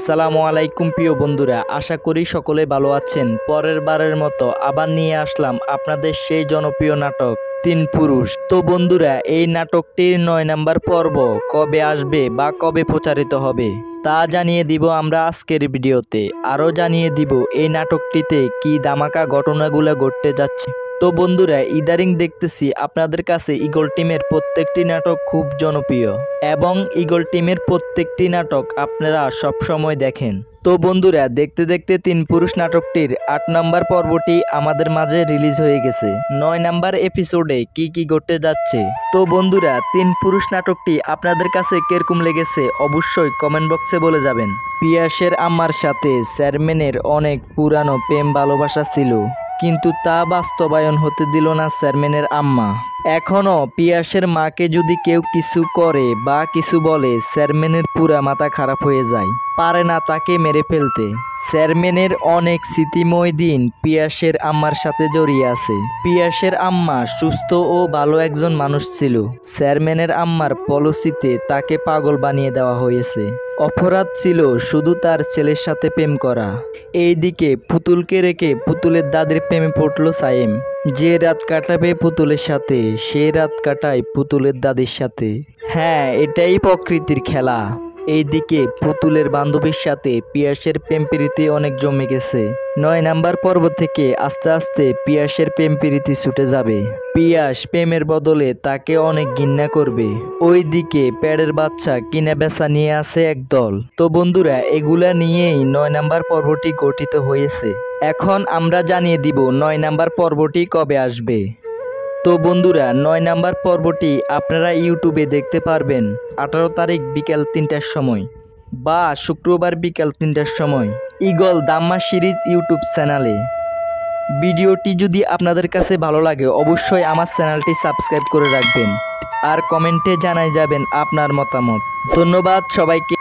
আসসালামু আলাইকুম প্রিয় বন্ধুরা, আশা করি সকলে ভালো আছেন। পরের বারের মতো আবার নিয়ে আসলাম আপনাদের সেই জনপ্রিয় নাটক তিন পুরুষ। তো বন্ধুরা, এই নাটকটির 9 নাম্বার পর্ব কবে আসবে বা কবে প্রচারিত হবে তা জানিয়ে দিব আমরা আজকের ভিডিওতে। আরও জানিয়ে দিব এই নাটকটিতে কি ধামাকা ঘটনাগুলো ঘটতে যাচ্ছে। তো বন্ধুরা, ইদারিং দেখতেছি আপনাদের কাছে ঈগল টিমের প্রত্যেকটি নাটক খুব জনপ্রিয় এবং ঈগল টিমের প্রত্যেকটি নাটক আপনারা সব সময় দেখেন। তো বন্ধুরা, দেখতে দেখতে তিন পুরুষ নাটকটির 8 নাম্বার পর্বটি আমাদের মাঝে রিলিজ হয়ে গেছে। 9 নাম্বার এপিসোডে কি কি ঘটতে যাচ্ছে। তো বন্ধুরা, তিন পুরুষ নাটকটি আপনাদের কাছে কিরকম লেগেছে অবশ্যই কমেন্ট বক্সে বলে যাবেন। পিয়াসের আম্মার সাথে চেয়ারম্যানের অনেক পুরানো প্রেম ভালোবাসা ছিল, কিন্তু তা বাস্তবায়ন হতে দিল না চেয়ারম্যানের আম্মা। এখনও পিয়াসের মাকে যদি কেউ কিছু করে বা কিছু বলে, চেয়ারম্যানের পুরা মাথা খারাপ হয়ে যায়, পারে না তাকে মেরে ফেলতে। চেয়ারম্যানের অনেক স্মৃতিময় দিন পিয়াসের আম্মার সাথে জড়িয়ে আছে। পিয়াসের আম্মা সুস্থ ও ভালো একজন মানুষ ছিল। চেয়ারম্যানের আম্মার পলিসিতে তাকে পাগল বানিয়ে দেওয়া হয়েছে। অপরাধ ছিল শুধু তার ছেলের সাথে প্রেম করা। এইদিকে পুতুলকে রেখে পুতুলের দাদির প্রেমে পড়ল সাইম। যে রাত কাটাবে পুতুলের সাথে, সে রাত কাটায় পুতুলের দাদির সাথে। হ্যাঁ, এটাই প্রকৃতির খেলা। এইদিকে পুতুলের বান্ধবীর সাথে পিয়াসের প্রেম প্রীতি অনেক জমে গেছে। 9 নাম্বার পর্ব থেকে আস্তে আস্তে পিয়াসের প্রেম প্রীতি ছুটে যাবে। পিয়াস প্রেমের বদলে তাকে অনেক ঘৃণা করবে। ওইদিকে প্যাডের বাচ্চা কিনে বেচা নিয়ে আসে একদল। তো বন্ধুরা, এগুলা নিয়েই 9 নাম্বার পর্বটি গঠিত হয়েছে। এখন আমরা জানিয়ে দিব 9 নাম্বার পর্বটি কবে আসবে। তো বন্ধুরা, 9 নাম্বার পর্বটি আপনারা ইউটিউবে দেখতে পারবেন 18 তারিখ বিকেল 3টার সময় বা শুক্রবার বিকেল 3টার সময় ঈগল দাম্মা সিরিজ ইউটিউব চ্যানেলে। ভিডিওটি যদি আপনাদের কাছে ভালো লাগে অবশ্যই আমার চ্যানেলটি সাবস্ক্রাইব করে রাখবেন আর কমেন্টে জানাই যাবেন আপনার মতামত। ধন্যবাদ সবাইকে।